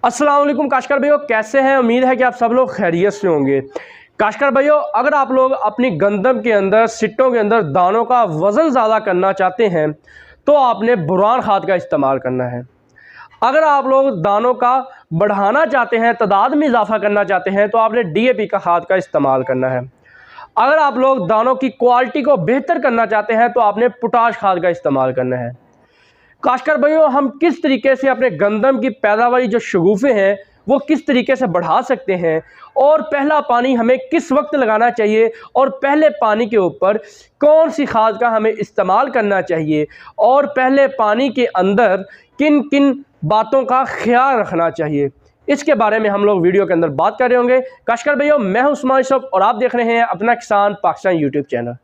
अस्सलाम वालेकुम काश्तकार भाइयों, कैसे हैं। उम्मीद है कि आप सब लोग खैरियत से होंगे। काश्तकार भाइयों, अगर आप लोग अपनी गंदम के अंदर, सिट्टों के अंदर दानों का वज़न ज़्यादा करना चाहते हैं तो आपने बोरान खाद का इस्तेमाल करना है। अगर आप लोग दानों का बढ़ाना चाहते हैं, तादाद में इजाफा करना चाहते हैं तो आपने DAP का खाद का इस्तेमाल करना है। अगर आप लोग दानों की क्वालिटी को बेहतर करना चाहते हैं तो आपने पोटाश खाद का इस्तेमाल करना है। काश्तकार भाइयों, हम किस तरीके से अपने गंदम की पैदावारी जो शगुफ़े हैं वो किस तरीके से बढ़ा सकते हैं, और पहला पानी हमें किस वक्त लगाना चाहिए, और पहले पानी के ऊपर कौन सी खाद का हमें इस्तेमाल करना चाहिए, और पहले पानी के अंदर किन किन बातों का ख्याल रखना चाहिए, इसके बारे में हम लोग वीडियो के अंदर बात कर रहे होंगे। काश्तकार भाइयों, मैं हूं उस्मान यूसुफ और आप देख रहे हैं अपना किसान पाकिस्तान यूट्यूब चैनल।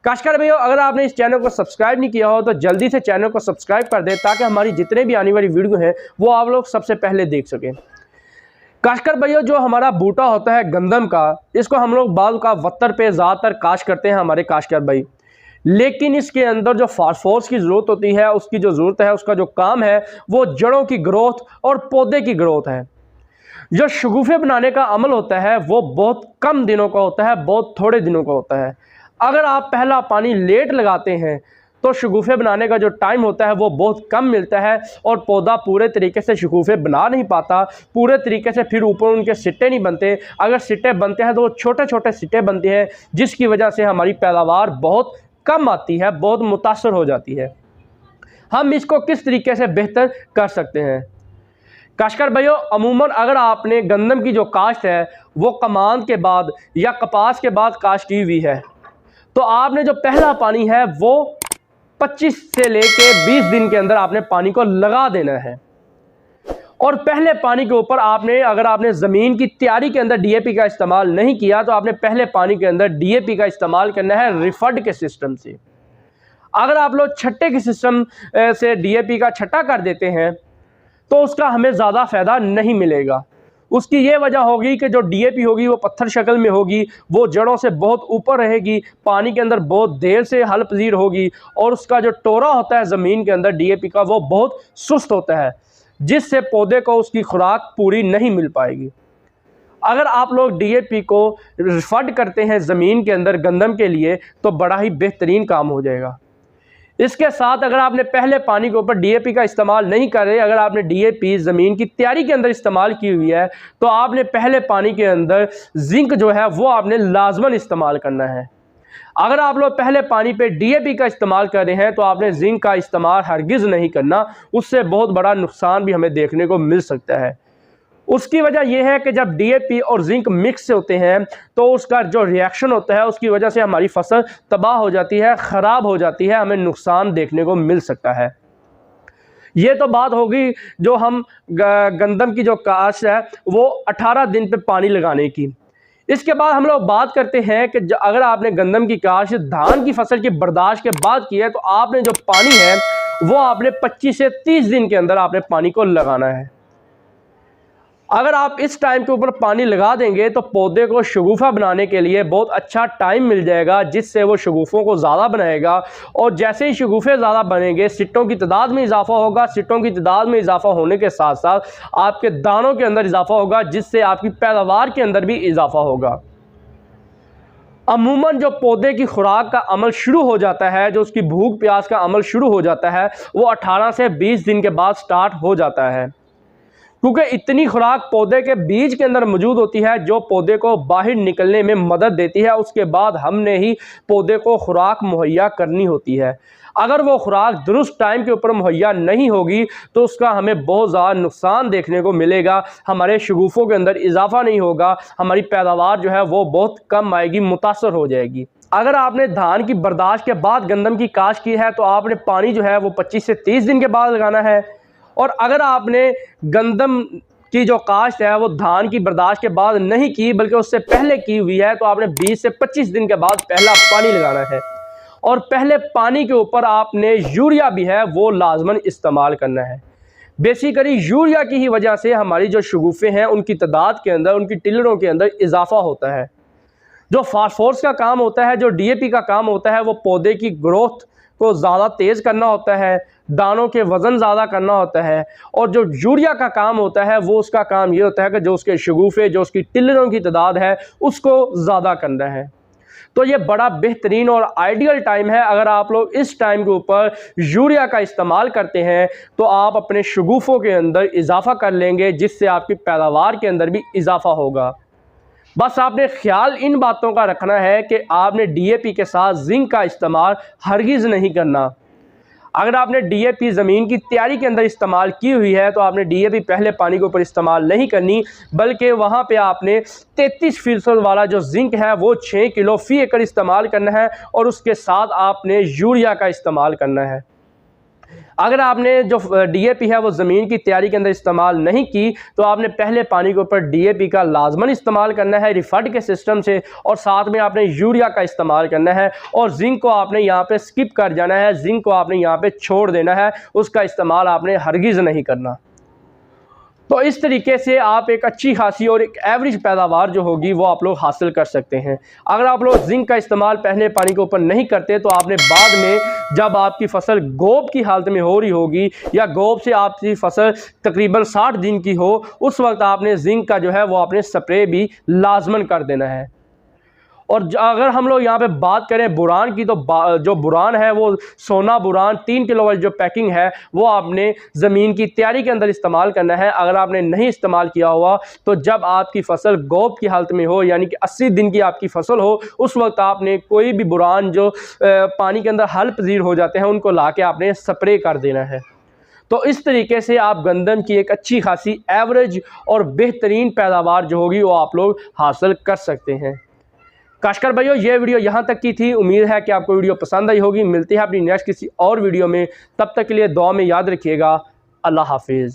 काश्तकार भाइयों, अगर आपने इस चैनल को सब्सक्राइब नहीं किया हो तो जल्दी से चैनल को सब्सक्राइब कर दें ताकि हमारी जितने भी आने वाली वीडियो हैं वो आप लोग सबसे पहले देख सकें। काश्तकार भाइयों, जो हमारा बूटा होता है गंदम का, इसको हम लोग बाल का वत्तर पे ज़्यादातर काश करते हैं हमारे काश्तकार भाई, लेकिन इसके अंदर जो फास्फोरस की ज़रूरत होती है, उसकी जो ज़रूरत है, उसका जो काम है वो जड़ों की ग्रोथ और पौधे की ग्रोथ है। जो शगुफ़े बनाने का अमल होता है वो बहुत कम दिनों का होता है, बहुत थोड़े दिनों का होता है। अगर आप पहला पानी लेट लगाते हैं तो शगुफ़े बनाने का जो टाइम होता है वो बहुत कम मिलता है और पौधा पूरे तरीके से शगुफ़े बना नहीं पाता, पूरे तरीके से फिर ऊपर उनके सिट्टे नहीं बनते। अगर सिट्टे बनते हैं तो वो छोटे छोटे सिट्टे बनते हैं, जिसकी वजह से हमारी पैदावार बहुत कम आती है, बहुत मुतासर हो जाती है। हम इसको किस तरीके से बेहतर कर सकते हैं। काश्तकार भाइयों, अमूमन अगर आपने गंदम की जो काश्त है वो कमान के बाद या कपास के बाद काश्त की हुई है तो आपने जो पहला पानी है वो 25 से लेके 20 दिन के अंदर आपने पानी को लगा देना है। और पहले पानी के ऊपर आपने, अगर आपने ज़मीन की तैयारी के अंदर DAP का इस्तेमाल नहीं किया तो आपने पहले पानी के अंदर DAP का इस्तेमाल करना है रिफर्ड के सिस्टम से। अगर आप लोग छट्टे के सिस्टम से DAP का छट्टा कर देते हैं तो उसका हमें ज़्यादा फ़ायदा नहीं मिलेगा। उसकी ये वजह होगी कि जो DAP होगी वो पत्थर शक्ल में होगी, वो जड़ों से बहुत ऊपर रहेगी, पानी के अंदर बहुत देर से हल पजीर होगी, और उसका जो टोरा होता है ज़मीन के अंदर DAP का वो बहुत सुस्त होता है, जिससे पौधे को उसकी खुराक पूरी नहीं मिल पाएगी। अगर आप लोग DAP को रिफर्ड करते हैं ज़मीन के अंदर गंदम के लिए तो बड़ा ही बेहतरीन काम हो जाएगा। इसके साथ अगर आपने पहले पानी के ऊपर DAP का इस्तेमाल नहीं कर रहे, अगर आपने DAP ज़मीन की तैयारी के अंदर इस्तेमाल की हुई है तो आपने पहले पानी के अंदर जिंक जो है वो आपने लाजमन इस्तेमाल करना है। अगर आप लोग पहले पानी पे DAP का इस्तेमाल कर रहे हैं तो आपने जिंक का इस्तेमाल हरगिज़ नहीं करना, उससे बहुत बड़ा नुकसान भी हमें देखने को मिल सकता है। उसकी वजह यह है कि जब DAP और जिंक मिक्स होते हैं तो उसका जो रिएक्शन होता है उसकी वजह से हमारी फसल तबाह हो जाती है, ख़राब हो जाती है, हमें नुकसान देखने को मिल सकता है। ये तो बात होगी जो हम गंदम की जो काश्त है वो 18 दिन पे पानी लगाने की। इसके बाद हम लोग बात करते हैं कि अगर आपने गंदम की काश्त धान की फसल की बर्दाश्त के बाद की है तो आपने जो पानी है वो आपने 25 से 30 दिन के अंदर आपने पानी को लगाना है। अगर आप इस टाइम के ऊपर पानी लगा देंगे तो पौधे को शगुफ़ा बनाने के लिए बहुत अच्छा टाइम मिल जाएगा, जिससे वो शगुफ़ों को ज़्यादा बनाएगा, और जैसे ही शगुफ़े ज़्यादा बनेंगे सिट्टों की तादाद में इजाफा होगा। सिट्टों की तादाद में इजाफा होने के साथ साथ आपके दानों के अंदर इजाफा होगा, जिससे आपकी पैदावार के अंदर भी इजाफा होगा। अमूमन जो पौधे की खुराक का अमल शुरू हो जाता है, जो उसकी भूख प्यास का अमल शुरू हो जाता है, वो 18 से 20 दिन के बाद स्टार्ट हो जाता है, क्योंकि इतनी खुराक पौधे के बीज के अंदर मौजूद होती है जो पौधे को बाहर निकलने में मदद देती है। उसके बाद हमने ही पौधे को खुराक मुहैया करनी होती है। अगर वो खुराक दुरुस्त टाइम के ऊपर मुहैया नहीं होगी तो उसका हमें बहुत ज़्यादा नुकसान देखने को मिलेगा। हमारे शगुफ़ों के अंदर इजाफा नहीं होगा, हमारी पैदावार जो है वो बहुत कम आएगी, मुतासर हो जाएगी। अगर आपने धान की बर्दाश्त के बाद गंदम की काश्त की है तो आपने पानी जो है वो 25 से 30 दिन के बाद लगाना है, और अगर आपने गंदम की जो काश्त है वो धान की बर्दाश्त के बाद नहीं की बल्कि उससे पहले की हुई है तो आपने 20 से 25 दिन के बाद पहला पानी लगाना है, और पहले पानी के ऊपर आपने यूरिया भी है वो लाजमन इस्तेमाल करना है। बेसिकली यूरिया की ही वजह से हमारी जो शगुफ़े हैं उनकी तादाद के अंदर, उनकी टिलरों के अंदर इजाफा होता है। जो फास्फोरस का काम होता है, जो DAP का काम होता है, वो पौधे की ग्रोथ को ज़्यादा तेज़ करना होता है, दानों के वज़न ज़्यादा करना होता है। और जो यूरिया का काम होता है वो उसका काम ये होता है कि जो उसके शगुफ़े, जो उसकी टिल्लरों की तादाद है उसको ज़्यादा करना है। तो ये बड़ा बेहतरीन और आइडियल टाइम है। अगर आप लोग इस टाइम के ऊपर यूरिया का इस्तेमाल करते हैं तो आप अपने शगुफ़ों के अंदर इजाफ़ा कर लेंगे, जिससे आपकी पैदावार के अंदर भी इजाफ़ा होगा। बस आपने ख्याल इन बातों का रखना है कि आपने डीएपी के साथ जिंक का इस्तेमाल हरगिज़ नहीं करना। अगर आपने डीएपी ज़मीन की तैयारी के अंदर इस्तेमाल की हुई है तो आपने डीएपी पहले पानी के ऊपर इस्तेमाल नहीं करनी, बल्कि वहाँ पे आपने 33% वाला जो जिंक है वो 6 किलो फ़ी एकड़ इस्तेमाल करना है और उसके साथ आपने यूरिया का इस्तेमाल करना है। अगर आपने जो डीएपी है वो ज़मीन की तैयारी के अंदर इस्तेमाल नहीं की तो आपने पहले पानी के ऊपर डीएपी का लाजमन इस्तेमाल करना है रिफर्ड के सिस्टम से, और साथ में आपने यूरिया का इस्तेमाल करना है। और जिंक को आपने यहाँ पे स्किप कर जाना है, जिंक को आपने यहाँ पे छोड़ देना है, उसका इस्तेमाल आपने हरगिज़ नहीं करना। तो इस तरीके से आप एक अच्छी खासी और एक एवरेज पैदावार जो होगी वो आप लोग हासिल कर सकते हैं। अगर आप लोग जिंक का इस्तेमाल पहले पानी के ऊपर नहीं करते तो आपने बाद में जब आपकी फसल गोब की हालत में हो रही होगी या गोब से आपकी फसल तकरीबन 60 दिन की हो, उस वक्त आपने जिंक का जो है वो आपने स्प्रे भी लाजमन कर देना है। और अगर हम लोग यहाँ पे बात करें बुरान की, तो जो बुरान है वो सोना बुरान 3 किलो वाली जो पैकिंग है वो आपने ज़मीन की तैयारी के अंदर इस्तेमाल करना है। अगर आपने नहीं इस्तेमाल किया हुआ तो जब आपकी फसल गोब की हालत में हो, यानी कि 80 दिन की आपकी फसल हो, उस वक्त आपने कोई भी बुरान जो पानी के अंदर हल पजीर हो जाते हैं उनको ला के आपने स्प्रे कर देना है। तो इस तरीके से आप गंदम की एक अच्छी खासी एवरेज और बेहतरीन पैदावार जो होगी वो आप लोग हासिल कर सकते हैं। काश्तकार भाइयों, ये वीडियो यहाँ तक की थी। उम्मीद है कि आपको वीडियो पसंद आई होगी। मिलते हैं अपनी नेक्स्ट किसी और वीडियो में, तब तक के लिए दुआ में याद रखिएगा। अल्लाह हाफिज़।